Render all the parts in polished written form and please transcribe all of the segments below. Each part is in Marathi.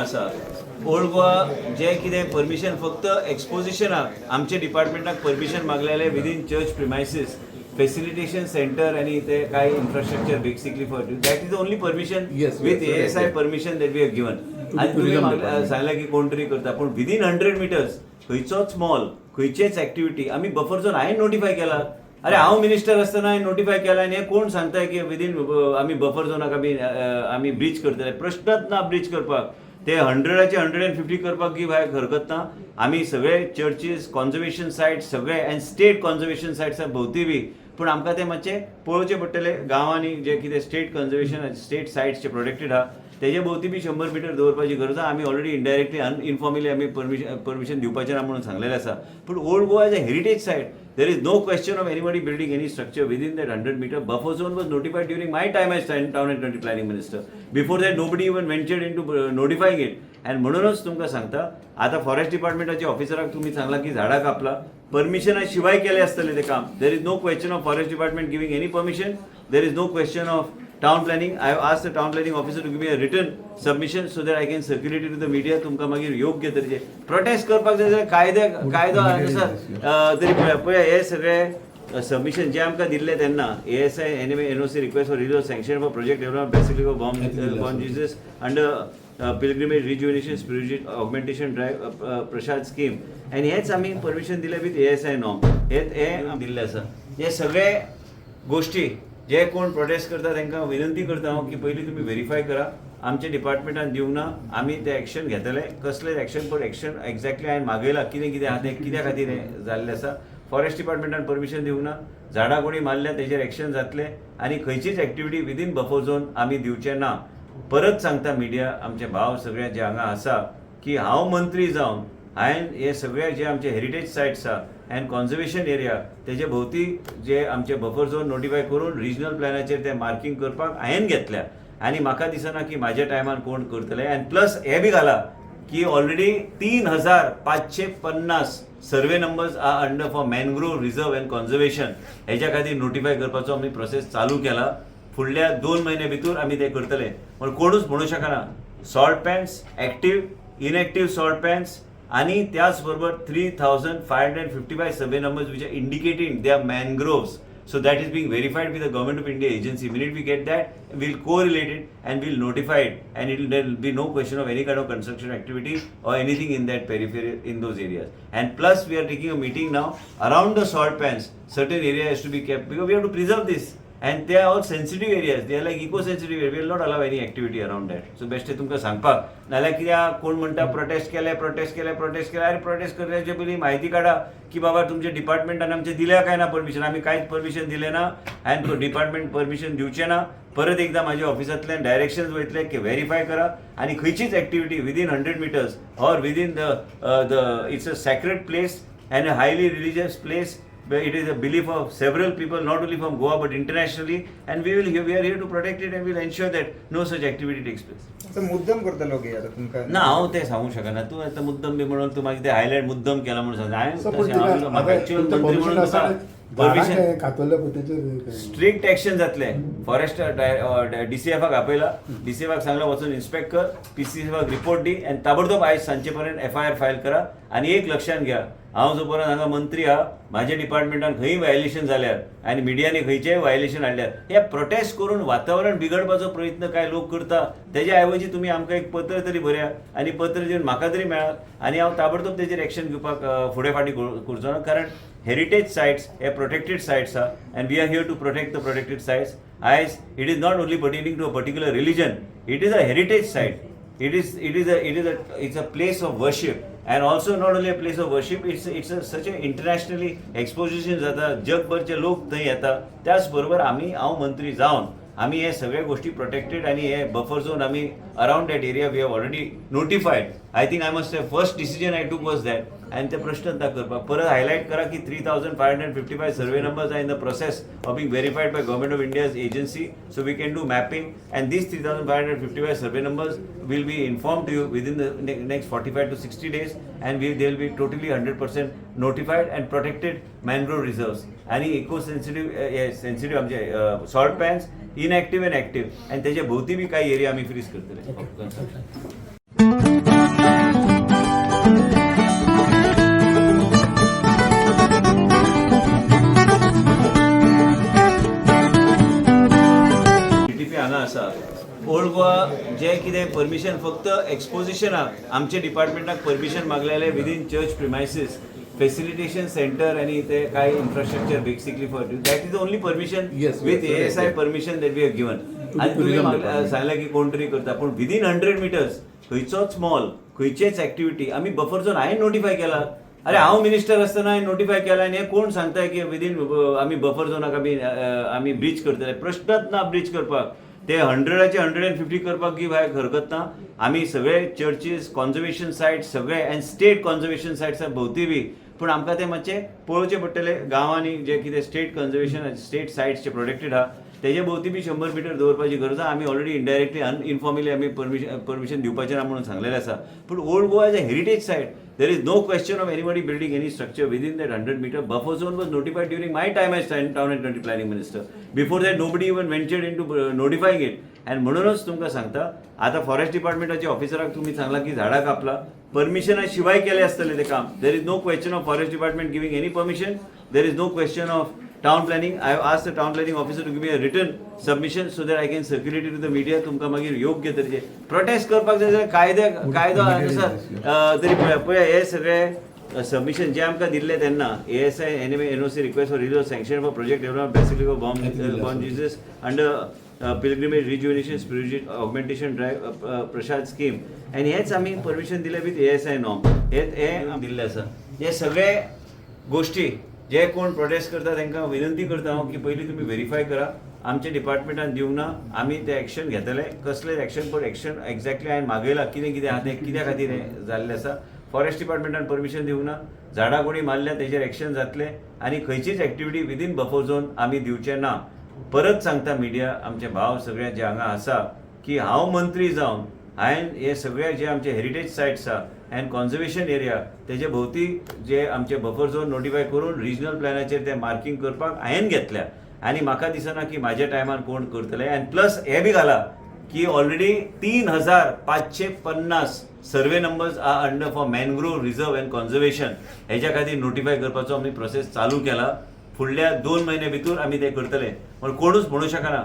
आसा ओल्ड गोवा जे कितें परमिशन फक्त एक्सपोजिशनाक आमचे डिपार्टमेंटाक परमिशन मागलेले within church premises facilitation centre आणि ते काय infrastructure basically for that is only permission with ASI permission that we have given आनी तुम्ही सांगला की कोण तरी करता पण विदीन 100 मिटर्स खंयचोच मॉल खंयचेच ऍक्टिव्हिटी आम्ही बफर झोन हांवें नोटिफाय केला. अरे हांव मिनिस्टर आसतना हांवें नोटिफाय केला आनी हे कोण सांगता की विदीन आमी बफर झोनाक आमी ब्रीच करतले. प्रश्नच ना ब्रीच करपाक. ते 100चे 150 करपाक की भायर हरकत ना. आमी सगळे चर्चीस कॉन्झर्वेशन सायट्स सगळे एंड स्टेट कॉन्झर्वेशन सायट्स भोवती बी पूण आमकां ते मातशें पळोवचें पडटले गांवांनी जे कितें स्टेट कन्झर्वेशन स्टेट सायट्स जे प्रोटेक्टेड आहा तेजे भोवती बी 100 मिटर दवरपाची गरज आहा. आमी ऑलरेडी इनडायरेक्टली इनफॉर्मली आमी परमिशन दिवपाचें ना म्हणून सांगलेलें आसा. पूण old Goa as a heritage site there is no question of anybody building any structure within that 100 meter buffer zone was notified during my time as town and country planning minister. Before that nobody even ventured into notifying it. And म्हणूनच तुमकां सांगता आता फॉरेस्ट डिपार्टमेंटाचे ऑफिसराक तुम्ही सांगला की झाडां कापला परमिशना शिवाय केले असतले ते काम. There is no question of forest department giving any permission. There is no question of town planning. I have asked the town planning officer to give me a written submission so that I can circulate it to the media. तुमकां मागीर योग्य तरेचे प्रोटेस्ट करपाक जाय कायदो आसा तरी पळय हे सगळे सबमिशन जे आमकां दिल्ले तेन्ना ASI NOC request for release sanction for project development basically for Bom Jesus under pilgrimage rejuvenation spiritual augmentation drive PRASAD scheme आनी हेच आमी परमिशन दिले विथ ASI नॉर्म हे दिल्ले आसा. हे सगळे गोष्टी जे कोण प्रोटेस्ट करता तांकां विनंती करता हांव की पयलीं तुमी व्हेरीफाय करा. आमच्या डिपार्टमेंटान दिवंक ना आमी ते एक्शन घेतले कसलेच एक्शन पण एक्शन एक्झॅक्टली हांवें मागयलां कितें कितें आहा तें कित्या खातीर हें जाल्लें आसा. फॉरेस्ट डिपार्टमेंटान परमिशन दिवंक ना झाडां कोणी मारल्या तेजेर एक्शन जातलें आनी खंयचीच एक्टिविटी विदीन बफर झोन आमी दिवचे ना. परत सांगता मिडिया आमचे भाव सगळे जे हांगा आसा की हांव मंत्री जावन हांवें हे सगळे जे आमचे हेरिटेज सायट्स आहा एंड कॉन्झर्वेशन एरिया तेजे भोवती जे आमचे बफर झोन नोटिफाय करून रिजनल प्लॅनाचेर ते मार्किंग करपाक हांवें घेतल्या आनी म्हाका दिसना की म्हाज्या टायमान कोण करतले. एंड प्लस हे बी घाला की already 3550 survey numbers are under for mangrove reserve and conservation हेच्या खातीर नोटिफाय करपाचो आमी प्रोसेस चालू केला. फुडल्या 2 म्हयने भितर आमी ते करतले. पण कोणूच म्हणू शकना salt pans active inactive salt pans आणि त्याचबरोबर 3555 survey numbers which are indicating they are mangroves. So that is being verified with the Government of India agency. Minute we get that, we'll correlate it and we'll notify it, and there will be no question of any kind of construction activity or anything in that periphery in those areas. And plus we are taking a meeting now around the salt pans. Certain area has to be kept because we have to preserve this. And they are all sensitive areas. They are like eco-sensitive areas. We will not allow any activity around that. So best तुमकां सांगपाक नाल्यार कित्याक कोण म्हणटा प्रोटेस्ट केले अरे प्रोटेस्ट करण्याचे पयलीं म्हायती काडा की बाबा तुमच्या डिपार्टमेंटान आमचे दिल्या काय ना परमिशन. आमी कांयच परमिशन दिले ना आनी तो डिपार्टमेंट परमिशन दिवचे ना. परत एकदा म्हाज्या ऑफिसांतल्यान डायरेक्शन्स वयतले की व्हेरीफाय करा आनी खंयचीच activity within 100 metres or within the it's a sacred place end a highly religious place. It is a belief of several people, not only from Goa but internationally, and we are here to protect it and we will ensure that no such activity takes place. तर मुद्दम करतलो की आता तुमकां ना हांव ते सांगूंक शकना. तूं आतां मुद्दम बी म्हणून तू मागीर ते हायलायट मुद्दम केला म्हणून सांगता. हांवें म्हाका एक्चुअल मंत्री म्हणून तुका परमिशन स्ट्रिक्ट एक्शन जातले. फॉरेस्ट DCFाक आपयला. DCFाक सांगला वचून इन्स्पेक्ट कर, PCFाक रिपोर्ट दी आनी ताबडतोब आयज सांचे पर्यंत FIR फायल करा. आनी एक लक्षात घ्या हांव जो पर्यंत हांगा मंत्री आहा म्हाज्या डिपार्टमेंटान खंय वायलेशन जाल्यार आनी मिडियानी खंयचेय वायलेशन हाडल्यार हे प्रोटेस्ट करून वातावरण बिगडपाचो प्रयत्न काय लोक करता. तेज्या ऐवजी तुमी आमकां एक पत्र तरी बऱ्या आनी पत्र दिवन म्हाका तरी मेळा आनी हांव ताबडतोब तेजेर एक्शन घेवपाक फुडें फाटीं करचो ना. कारण हेरिटेज सायट्स हे प्रोटेक्टेड सायट्स आहा and we are here to protect the protected sites. As it is not only pertaining to a particular religion. It is a heritage site. It's a place of worship, and also not only a place of worship, it's such an internationally exposition जाता. जगभरचे लोक थंय येता. त्याच बरोबर हांव मंत्री जावन आमी हे सगळे गोष्टी प्रोटेक्टेड आनी हे बफर झोन आमी around that area we have already notified. I think I must first decision I took was that. आणि ते प्रश्न करपाक परत हायलाइट करा की 3555 survey numbers are in the process of being verified by government of India's agency. So we can do mapping and these 3555 survey numbers will be informed to you within the next 45 to 60 days, and they will be totally 100% notified and protected mangrove reserves. Any eco-sensitive आमचे salt pans, inactive and active, and त्याच्या भोवती बी काही एरिया आम्ही फ्रीज करतले. परमिशन फक्त एक्सपोजिशनाक आमच्या डिपार्टमेंटाक परमिशन मागलेले within church premises facilitation centre आणि ते काय infrastructure basically for that is only permission Yes, with yes, ASI permission that we have given आणि तुम्ही सांगला की कोण तरी करता पण विदीन 100 मिटर्स खंयचोच मॉल खंयचेच ऍक्टिव्हिटी आम्ही बफर झोन हांवें नोटिफाय केला. अरे हांव मिनिस्टर असताना हांवें नोटिफाय केला आणि हे कोण सांगताय की विदीन आम्ही बफर झोनाक आम्ही ब्रीच करतले. प्रश्नच ना ब्रीच करपाक. ते 100चे 150 करपाक की भाय हरकत ना. आम्ही सगळे चर्चीस कॉन्झर्वेशन सायट सगळे अँड स्टेट कॉन्झर्वेशन सायट्स भोवती बी पूण आमकां ते मातशें पळोवचें पडटलें गांवांनी जे कितें स्टेट कन्झर्वेशन स्टेट सायट्स जे प्रोटेक्टेड आहा तेजे भोवती बी 100 मिटर दवरपाची गरज आहा. आमी ऑलरेडी इनडायरेक्टली अनइन्फॉर्मली आमी परमिशन दिवपाचें ना म्हणून सांगलेलें आसा. पूण old Goa as a heritage site there is no question of anybody building any structure within that 100 meter buffer zone was notified during my time as town and country planning minister. Before that nobody even ventured into notifying it. And म्हणूनच तुमकां सांगता आता फॉरेस्ट डिपार्टमेंटाचे ऑफिसराक तुम्ही सांगला की झाडां कापला परमिशना शिवाय केले असतले ते काम. There is no question of forest department giving any permission. There is no question of town planning. I have asked the town planning officer to give me a written submission so that I can circulate it to the media. तुमकां मागीर योग्य तरेचे प्रोटेस्ट करपाक जाय कायदो अनुसार तरी पळय हे सगळे सबमिशन जे आमकां दिल्ले तेन्ना ASI NOC request for release sanction for project development basically for Bom Jesus under pilgrimage rejuvenation spiritual augmentation drive PRASAD scheme आनी हेच आमी परमिशन दिले विथ ASI नॉर्म हे दिल्ले आसा. हे सगळे गोष्टी जे कोण प्रोटेस्ट करता तांकां विनंती करता हांव की पयलीं तुमी व्हेरीफाय करा. आमच्या डिपार्टमेंटान दिवंक ना आमी ते एक्शन घेतले कसलेच एक्शन पण एक्शन एक्झॅक्टली हांवें मागयलां कितें आहा तें कित्या खातीर हें जाल्लें आसा. फॉरेस्ट डिपार्टमेंटान परमिशन दिवंक ना झाडां कोणी मारल्या तेजेर एक्शन जातलें आनी खंयचीच एक्टिविटी विदीन बफर झोन आमी दिवचे ना. परत सांगता मिडिया आमचे भाव सगळे जे हांगा आसा की हांव मंत्री जावन हांवें हे सगळे जे आमचे हेरिटेज सायट्स आहा अँड कॉन्झर्वेशन एरिया तेजे भोवती जे आमचे बफर झोन नोटिफाय करून रिजनल प्लॅनाचेर ते मार्किंग करपाक हांवें घेतल्या आनी म्हाका दिसना की म्हाज्या टायमार कोण करतले. अँड प्लस हे बी घाला की already 3550 survey numbers are under for mangrove reserve and conservation हेच्या खातीर नोटिफाय करपाचो आमी प्रोसेस चालू केला. फुडल्या 2 महिने भितर आमी ते करतले. पण कोणूच म्हणू शकना.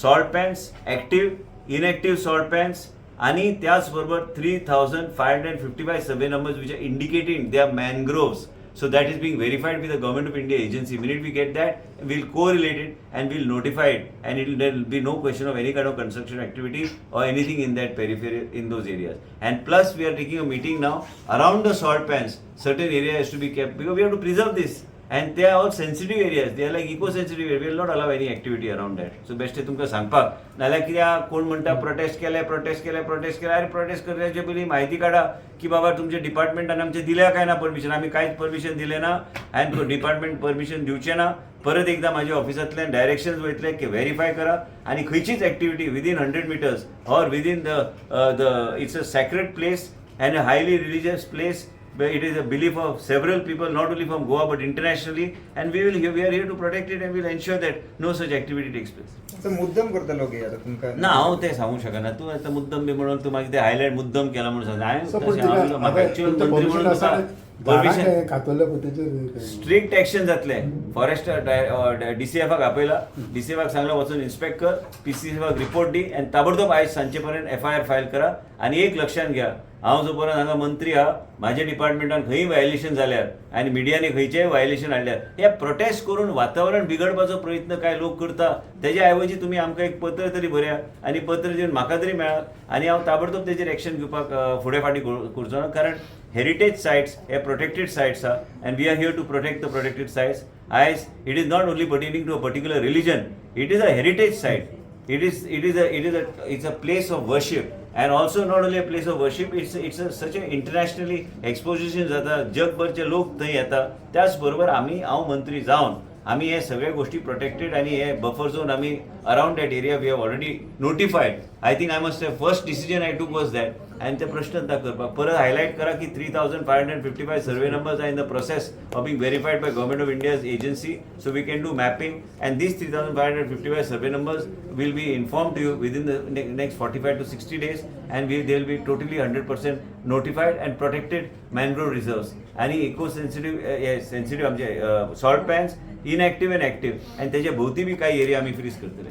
Salt pans active inactive salt pans आणि त्याचबरोबर 3555 सर्वे numbers which are indicating they are mangroves. So that is being verified with the Government of India agency. Minute we get that, we'll correlate it and we'll notify it, and there will be no question of any kind of construction activity or anything in that periphery in those areas. And plus we are taking a meeting now around the salt pans. Certain area has to be kept because we have to preserve this. And they are all sensitive areas. They are like eco-sensitive areas. We will not allow any activity around that. So best आहे तुमकां सांगपाक. नाल्यार कित्याक कोण म्हणटा प्रोटेस्ट केले अरे प्रोटेस्ट करण्याचे पयलीं म्हायती काडा की बाबा तुमच्या डिपार्टमेंटान आमचे दिल्या काय ना परमिशन. आमी कांयच परमिशन दिले ना आनी डिपार्टमेंट परमिशन दिवचे ना. परत एकदा म्हाज्या ऑफिसांतल्यान डायरेक्शन्स वयतले की व्हेरीफाय करा आनी खंयचीच activity within 100 metres or within the it's a sacred place and a highly religious place. It is a belief of several people, not only from Goa but internationally, and we are here to protect it and we will ensure that no such activity takes place. तर मुद्दाम करता लोक हे आता तुमकां ना हांव तें सांगूंक शकना. तूं आतां मुद्दम बी म्हणून तूं मागीर ते हायलायट मुद्दम केला म्हणून सांगता. हांवें म्हाका एक्चुअल मंत्री म्हणून तुका परमिशन स्ट्रिक्ट एक्शन जातले. फॉरेस्ट DCFाक आपयला. DCFाक सांगला वचून इन्स्पेक्ट कर, PCFाक रिपोर्ट दी आनी ताबडतोब आयज सांचे पर्यंत FIR फायल करा. आनी एक लक्षात घ्या हांव जो पर्यंत हांगा मंत्री आहा म्हाज्या डिपार्टमेंटान खंयी वायलेशन जाल्यार आनी मिडियानी खंयचेय वायलेशन हाडल्यार हे प्रोटेस्ट करून वातावरण बिगडपाचो प्रयत्न काय लोक करता. तेज्या ऐवजी तुमी आमकां एक पत्र तरी बऱ्या आनी पत्र दिवन म्हाका तरी मेळा आनी हांव ताबडतोब तेजेर एक्शन घेवपाक फुडें फाटीं करचो ना. कारण हेरिटेज सायट्स हे प्रोटेक्टेड सायट्स आहा and we are here to protect the protected sites. As it is not only pertaining to a particular religion. It is a heritage site. It's a place of worship, and also not only a place of worship, it's such an internationally exposition जाता. जगभरचे लोक थंय येता. त्याच बरोबर हांव मंत्री जावन आमी हे सगळे गोष्टी प्रोटेक्टेड आणि हे बफर झोन आमी around that area we have already notified. I think I must first decision I took was that. आणि ते प्रश्न करपाक परत हायलाईट करा की 3555 survey numbers are in the process of being verified by government of India's agency. So we can do mapping and these 3555 survey numbers will be informed to you within the next 45 to 60 days, and they will be totally 100% notified and protected mangrove reserves. आणि इको सेन्सिटिव्ह आमचे सॉल्ट पॅन्स इनएक्टिव्ह अँड एक्टिव्ह आणि त्याच्या भोवती बी काही एरिया आम्ही फ्रीज करतले.